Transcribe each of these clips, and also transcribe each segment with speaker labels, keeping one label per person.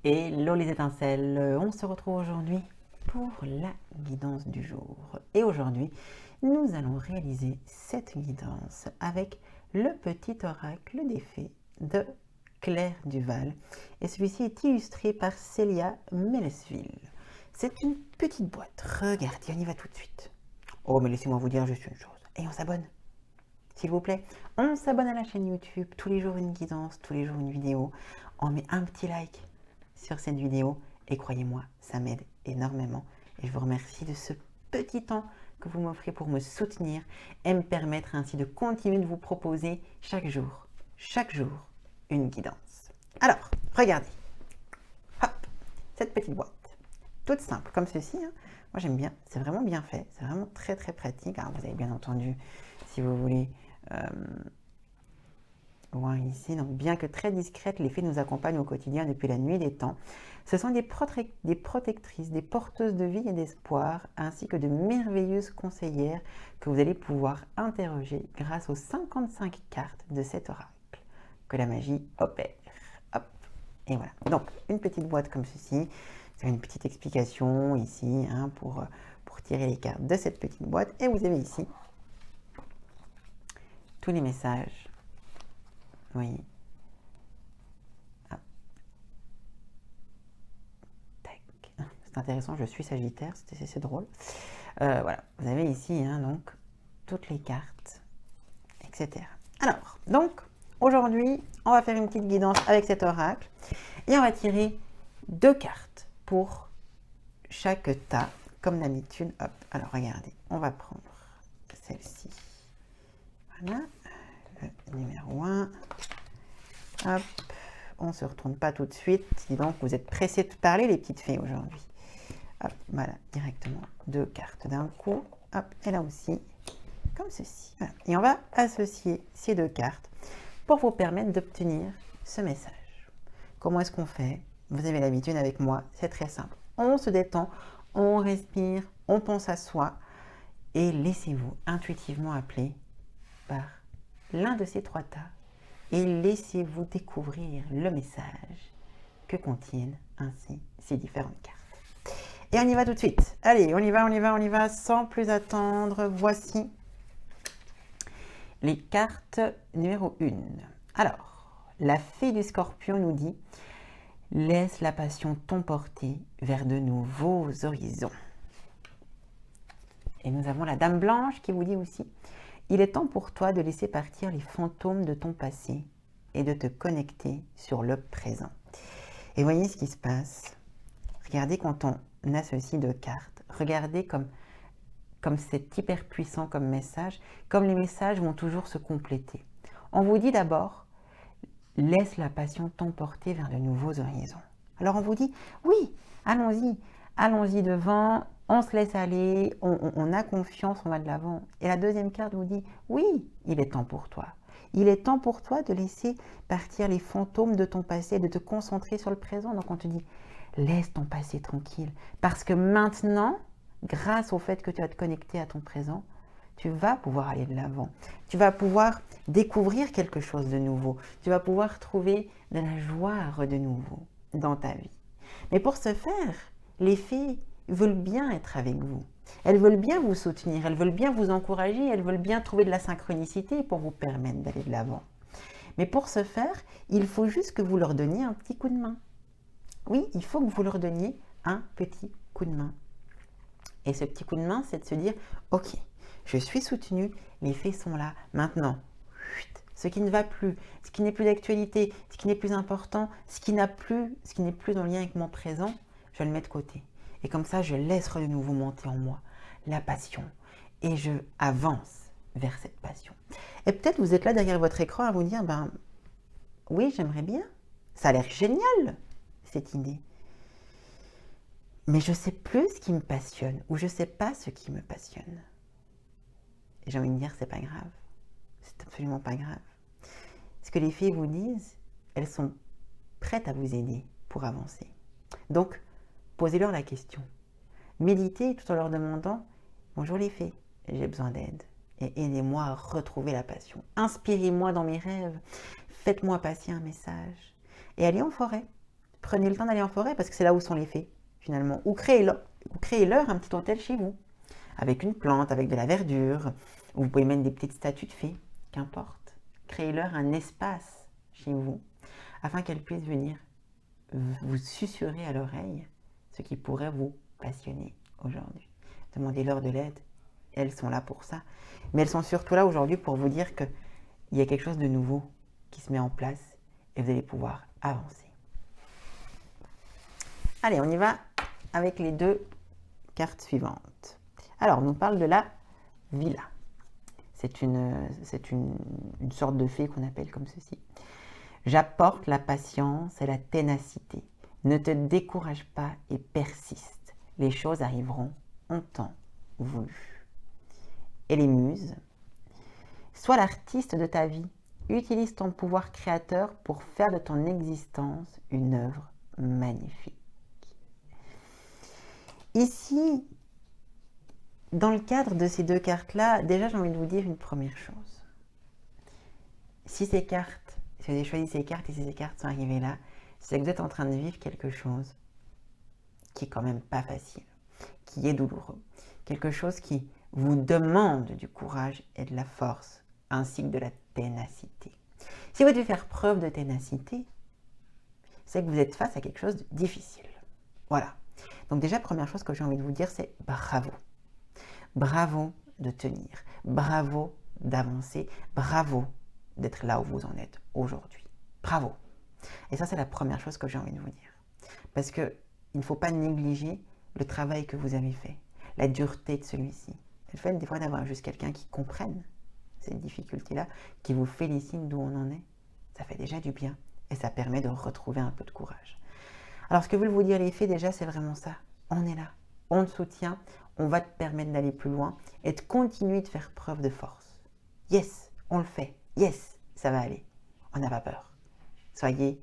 Speaker 1: Hello les étincelles, on se retrouve aujourd'hui pour la guidance du jour. Et aujourd'hui, nous allons réaliser cette guidance avec le petit oracle des fées de Claire Duval. Et celui-ci est illustré par Célia Mélesville. C'est une petite boîte. Regardez, on y va tout de suite. Oh, mais laissez-moi vous dire juste une chose. Et on s'abonne, s'il vous plaît. On s'abonne à la chaîne YouTube. Tous les jours une guidance, tous les jours une vidéo. On met un petit like sur cette vidéo et croyez-moi, ça m'aide énormément et je vous remercie de ce petit temps que vous m'offrez pour me soutenir et me permettre ainsi de continuer de vous proposer chaque jour, une guidance. Alors, regardez, hop, cette petite boîte, toute simple comme ceci, hein. Moi j'aime bien, c'est vraiment bien fait, c'est vraiment très très pratique. Alors vous avez bien entendu, si vous voulez, voir ici, donc bien que très discrètes, les fées nous accompagnent au quotidien depuis la nuit des temps. Ce sont des protectrices, des porteuses de vie et d'espoir, ainsi que de merveilleuses conseillères que vous allez pouvoir interroger grâce aux 55 cartes de cet oracle que la magie opère. Hop, et voilà. Donc, une petite boîte comme ceci, c'est une petite explication ici hein, pour tirer les cartes de cette petite boîte. Et vous avez ici tous les messages. Oui. Ah. C'est intéressant, je suis Sagittaire, c'est drôle. Voilà, vous avez ici hein, donc toutes les cartes, etc. Alors, donc aujourd'hui, on va faire une petite guidance avec cet oracle et on va tirer 2 cartes pour chaque tas, comme d'habitude. Hop, alors regardez, on va prendre celle-ci. Voilà, le numéro 1. Hop, on ne se retourne pas tout de suite. Dis donc, vous êtes pressés de parler, les petites fées, aujourd'hui. Hop, voilà, directement 2 cartes d'un coup. Hop, et là aussi, comme ceci. Voilà. Et on va associer ces 2 cartes pour vous permettre d'obtenir ce message. Comment est-ce qu'on fait? Vous avez l'habitude avec moi, c'est très simple. On se détend, on respire, on pense à soi et laissez-vous intuitivement appeler par l'un de ces 3 tas et laissez-vous découvrir le message que contiennent ainsi ces différentes cartes. Et on y va tout de suite. Allez, on y va, sans plus attendre. Voici les cartes numéro 1. Alors, la fée du Scorpion nous dit « Laisse la passion t'emporter vers de nouveaux horizons ». Et nous avons la Dame Blanche qui vous dit aussi « Il est temps pour toi de laisser partir les fantômes de ton passé et de te connecter sur le présent. » Et voyez ce qui se passe. Regardez quand on associe 2 cartes. Regardez comme c'est hyper puissant comme message, comme les messages vont toujours se compléter. On vous dit d'abord, laisse la passion t'emporter vers de nouveaux horizons. Alors on vous dit, oui, allons-y devant, on se laisse aller, on a confiance, on va de l'avant. Et la deuxième carte vous dit, oui, il est temps pour toi. Il est temps pour toi de laisser partir les fantômes de ton passé, de te concentrer sur le présent. Donc on te dit, laisse ton passé tranquille. Parce que maintenant, grâce au fait que tu vas te connecter à ton présent, tu vas pouvoir aller de l'avant. Tu vas pouvoir découvrir quelque chose de nouveau. Tu vas pouvoir trouver de la joie de nouveau dans ta vie. Mais pour ce faire, les fées veulent bien être avec vous. Elles veulent bien vous soutenir, elles veulent bien vous encourager, elles veulent bien trouver de la synchronicité pour vous permettre d'aller de l'avant. Mais pour ce faire, il faut juste que vous leur donniez un petit coup de main. Oui, il faut que vous leur donniez un petit coup de main. Et ce petit coup de main, c'est de se dire, ok, je suis soutenu, les faits sont là. Maintenant, ce qui ne va plus, ce qui n'est plus d'actualité, ce qui n'est plus important, ce qui n'est plus en lien avec mon présent, je le mets de côté. Et comme ça, je laisse de nouveau monter en moi la passion. Et je avance vers cette passion. Et peut-être vous êtes là derrière votre écran à vous dire, ben oui, j'aimerais bien. Ça a l'air génial, cette idée. Mais je ne sais plus ce qui me passionne ou je ne sais pas ce qui me passionne. Et j'ai envie de dire, c'est pas grave. C'est absolument pas grave. Ce que les fées vous disent, elles sont prêtes à vous aider pour avancer. Donc, posez-leur la question. Méditez tout en leur demandant, bonjour les fées, j'ai besoin d'aide. Et aidez-moi à retrouver la passion. Inspirez-moi dans mes rêves. Faites-moi passer un message. Et allez en forêt. Prenez le temps d'aller en forêt parce que c'est là où sont les fées, finalement. Ou créez-leur un petit hôtel chez vous, avec une plante, avec de la verdure. Ou vous pouvez mettre des petites statues de fées, qu'importe. Créez-leur un espace chez vous, afin qu'elles puissent venir vous susurrer à l'oreille ce qui pourrait vous passionner aujourd'hui. Demandez-leur de l'aide, elles sont là pour ça. Mais elles sont surtout là aujourd'hui pour vous dire qu'il y a quelque chose de nouveau qui se met en place et vous allez pouvoir avancer. Allez, on y va avec les 2 cartes suivantes. Alors, on nous parle de la villa. C'est une sorte de fée qu'on appelle comme ceci. J'apporte la patience et la ténacité. Ne te décourage pas et persiste. Les choses arriveront en temps voulu. Et les muses. Sois l'artiste de ta vie. Utilise ton pouvoir créateur pour faire de ton existence une œuvre magnifique. Ici, dans le cadre de ces 2 cartes-là, déjà j'ai envie de vous dire une première chose. Si vous avez choisi ces cartes et si ces cartes sont arrivées là, c'est que vous êtes en train de vivre quelque chose qui est quand même pas facile, qui est douloureux. Quelque chose qui vous demande du courage et de la force, ainsi que de la ténacité. Si vous devez faire preuve de ténacité, c'est que vous êtes face à quelque chose de difficile. Voilà. Donc déjà, première chose que j'ai envie de vous dire, c'est bravo. Bravo de tenir. Bravo d'avancer. Bravo d'être là où vous en êtes aujourd'hui. Bravo. Et ça, c'est la première chose que j'ai envie de vous dire. Parce qu'il ne faut pas négliger le travail que vous avez fait, la dureté de celui-ci. Le fait des fois d'avoir juste quelqu'un qui comprenne cette difficulté-là, qui vous félicite d'où on en est, ça fait déjà du bien et ça permet de retrouver un peu de courage. Alors, ce que veulent vous dire les fées, déjà, c'est vraiment ça. On est là, on te soutient, on va te permettre d'aller plus loin et de continuer de faire preuve de force. Yes, on le fait. Yes, ça va aller. On n'a pas peur. Soyez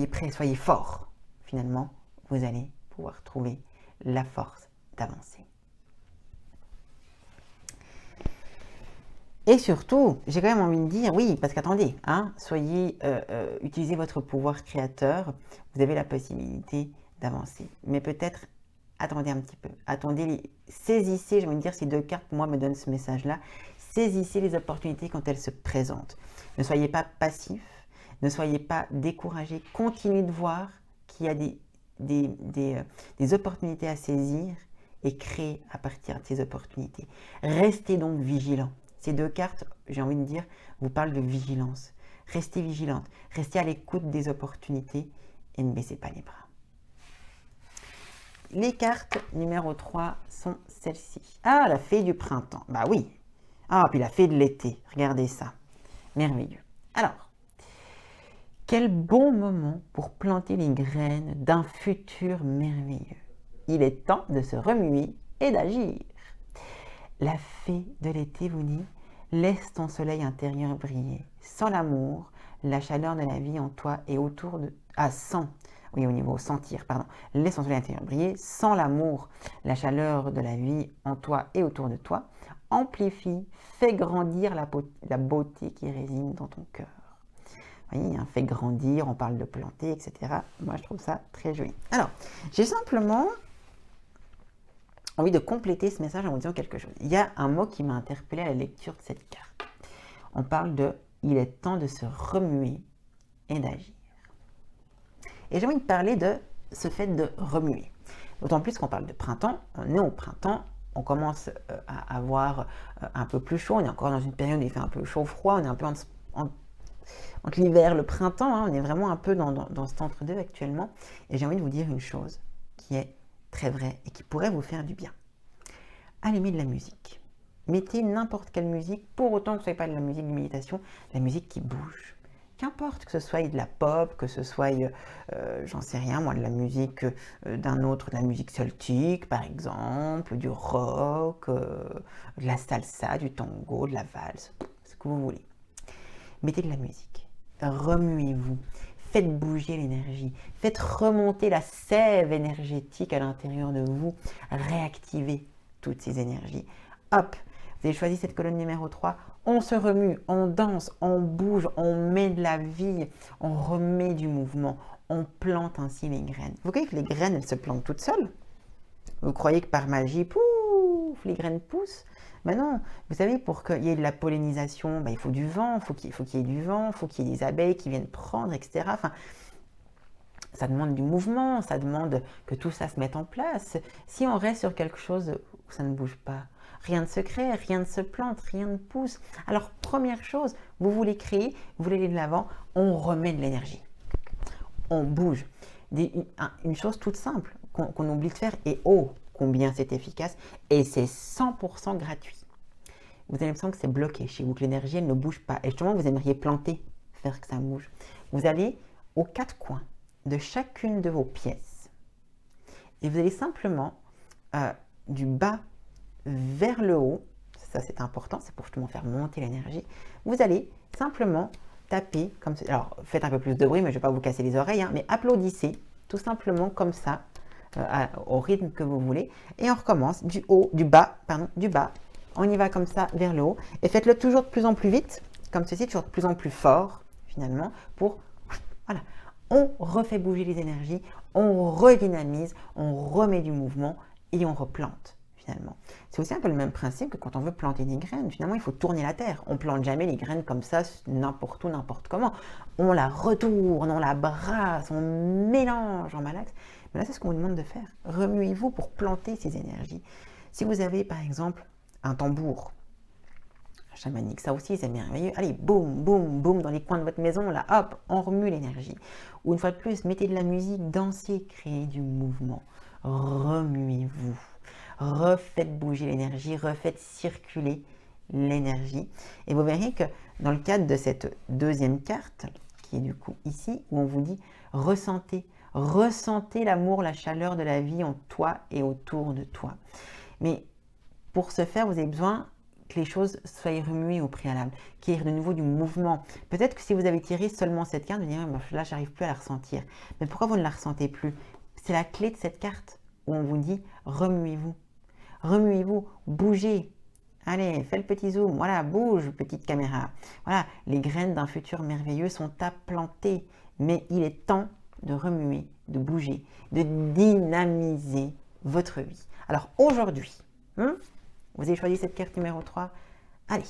Speaker 1: prêts, soyez forts. Finalement, vous allez pouvoir trouver la force d'avancer. Et surtout, j'ai quand même envie de dire, oui, parce qu'attendez, utilisez votre pouvoir créateur, vous avez la possibilité d'avancer. Mais peut-être, attendez un petit peu, saisissez, j'ai envie de dire, ces 2 cartes, pour moi, me donnent ce message-là, saisissez les opportunités quand elles se présentent. Ne soyez pas passif, ne soyez pas découragé, continuez de voir qu'il y a des opportunités à saisir et créer à partir de ces opportunités. Restez donc vigilants. Ces 2 cartes, j'ai envie de dire, vous parlent de vigilance. Restez vigilante, restez à l'écoute des opportunités et ne baissez pas les bras. Les cartes numéro 3 sont celles-ci. Ah, la fée du printemps. Bah oui. Ah, puis la fée de l'été. Regardez ça. Merveilleux. Alors, quel bon moment pour planter les graines d'un futur merveilleux. Il est temps de se remuer et d'agir. La fée de l'été vous dit « Laisse ton soleil intérieur briller. Sans l'amour, la chaleur de la vie en toi et autour de... » au niveau sentir, pardon. « Laisse ton soleil intérieur briller. Sans l'amour, la chaleur de la vie en toi et autour de toi. Amplifie, fais grandir la beauté qui réside dans ton cœur. » Vous voyez, fait grandir, on parle de planter, etc. Moi, je trouve ça très joli. Alors, j'ai simplement envie de compléter ce message en vous disant quelque chose. Il y a un mot qui m'a interpellé à la lecture de cette carte. On parle de « il est temps de se remuer et d'agir ». Et j'ai envie de parler de ce fait de remuer. D'autant plus qu'on parle de printemps, on est au printemps, on commence à avoir un peu plus chaud, on est encore dans une période où il fait un peu chaud-froid, on est un peu entre l'hiver et le printemps, on est vraiment un peu dans cet entre-deux actuellement. Et j'ai envie de vous dire une chose qui est très vraie et qui pourrait vous faire du bien. Allumez de la musique. Mettez n'importe quelle musique, pour autant que ce ne soit pas de la musique de méditation, la musique qui bouge. Qu'importe que ce soit de la pop, que ce soit, j'en sais rien, moi, de la musique d'un autre, de la musique celtique, par exemple, du rock, de la salsa, du tango, de la valse, ce que vous voulez. Mettez de la musique, remuez-vous, faites bouger l'énergie, faites remonter la sève énergétique à l'intérieur de vous, réactivez toutes ces énergies. Hop, vous avez choisi cette colonne numéro 3, On se remue, on danse, on bouge, on met de la vie, on remet du mouvement, on plante ainsi les graines. Vous voyez que les graines, elles se plantent toutes seules? Vous croyez que par magie, pouf, les graines poussent? Ben non, vous savez, pour qu'il y ait de la pollinisation, ben il faut du vent, il faut qu'il y ait du vent, il faut qu'il y ait des abeilles qui viennent prendre, etc. Enfin, ça demande du mouvement, ça demande que tout ça se mette en place. Si on reste sur quelque chose où ça ne bouge pas, rien ne se crée, rien ne se plante, rien ne pousse. Alors, première chose, vous voulez créer, vous voulez aller de l'avant, on remet de l'énergie. On bouge. Une chose toute simple qu'on oublie de faire, et oh, combien c'est efficace, et c'est 100% gratuit. Vous avez l'impression que c'est bloqué chez vous, que l'énergie, elle ne bouge pas. Et justement, vous aimeriez planter, faire que ça bouge. Vous allez aux 4 coins de chacune de vos pièces. Et vous allez simplement du bas vers le haut, ça c'est important, c'est pour justement faire monter l'énergie. Vous allez simplement taper comme ça. Alors faites un peu plus de bruit, mais je ne vais pas vous casser les oreilles, hein, mais applaudissez tout simplement comme ça, au rythme que vous voulez. Et on recommence du bas. On y va comme ça vers le haut. Et faites-le toujours de plus en plus vite, comme ceci, toujours de plus en plus fort, finalement, pour... Voilà. On refait bouger les énergies, on redynamise, on remet du mouvement et on replante, finalement. C'est aussi un peu le même principe que quand on veut planter des graines. Finalement, il faut tourner la terre. On ne plante jamais les graines comme ça, n'importe où, n'importe comment. On la retourne, on la brasse, on mélange en malaxe. Mais là, c'est ce qu'on vous demande de faire. Remuez-vous pour planter ces énergies. Si vous avez, par exemple, un tambour chamanique, ça aussi c'est merveilleux. Allez, boum, boum, boum, dans les coins de votre maison, là, hop, on remue l'énergie. Ou une fois de plus, mettez de la musique, dansez, créez du mouvement. Remuez-vous. Refaites bouger l'énergie, refaites circuler l'énergie. Et vous verrez que dans le cadre de cette deuxième carte, qui est du coup ici, où on vous dit ressentez l'amour, la chaleur de la vie en toi et autour de toi. Mais pour ce faire, vous avez besoin que les choses soient remuées au préalable, qu'il y ait de nouveau du mouvement. Peut-être que si vous avez tiré seulement cette carte, vous direz, là, j'arrive plus à la ressentir. Mais pourquoi vous ne la ressentez plus? C'est la clé de cette carte où on vous dit, remuez-vous. Remuez-vous, bougez. Allez, fais le petit zoom. Voilà, bouge, petite caméra. Voilà, les graines d'un futur merveilleux sont à planter. Mais il est temps de remuer, de bouger, de dynamiser votre vie. Alors aujourd'hui, vous avez choisi cette carte numéro 3. Allez,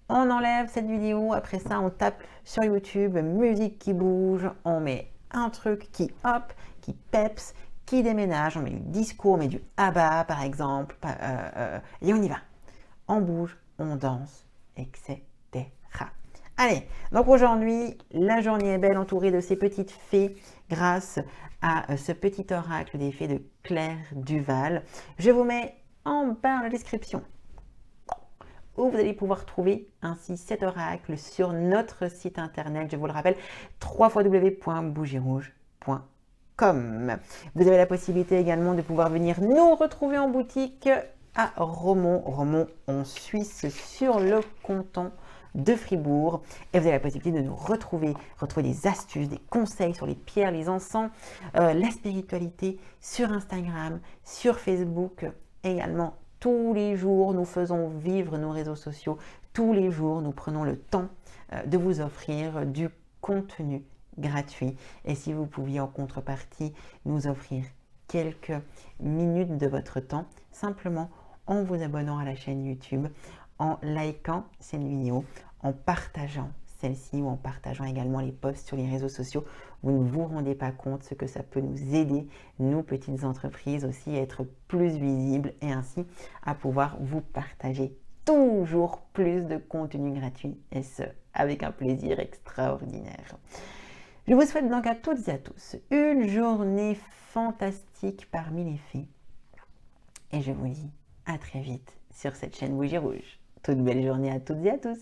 Speaker 1: on enlève cette vidéo. Après ça, on tape sur YouTube, musique qui bouge. On met un truc qui hop, qui peps, qui déménage. On met du disco, on met du ABBA par exemple. Et on y va. On bouge, on danse, etc. Allez, donc aujourd'hui, la journée est belle entourée de ces petites fées grâce à ce petit oracle des fées de Claire Duval. Je vous mets en bas dans la description où vous allez pouvoir trouver ainsi cet oracle sur notre site internet, je vous le rappelle, www.bougierouge.com. Vous avez la possibilité également de pouvoir venir nous retrouver en boutique à Romont en Suisse, sur le canton de Fribourg. Et vous avez la possibilité de nous retrouver des astuces, des conseils sur les pierres, les encens, la spiritualité sur Instagram, sur Facebook également. Tous les jours, nous faisons vivre nos réseaux sociaux. Tous les jours, nous prenons le temps de vous offrir du contenu gratuit. Et si vous pouviez en contrepartie nous offrir quelques minutes de votre temps, simplement en vous abonnant à la chaîne YouTube, en likant cette vidéo, en partageant celle-ci ou en partageant également les posts sur les réseaux sociaux, vous ne vous rendez pas compte ce que ça peut nous aider, nous petites entreprises aussi, à être plus visibles et ainsi à pouvoir vous partager toujours plus de contenu gratuit et ce, avec un plaisir extraordinaire. Je vous souhaite donc à toutes et à tous une journée fantastique parmi les fées et je vous dis à très vite sur cette chaîne Bougie Rouge. Toute belle journée à toutes et à tous.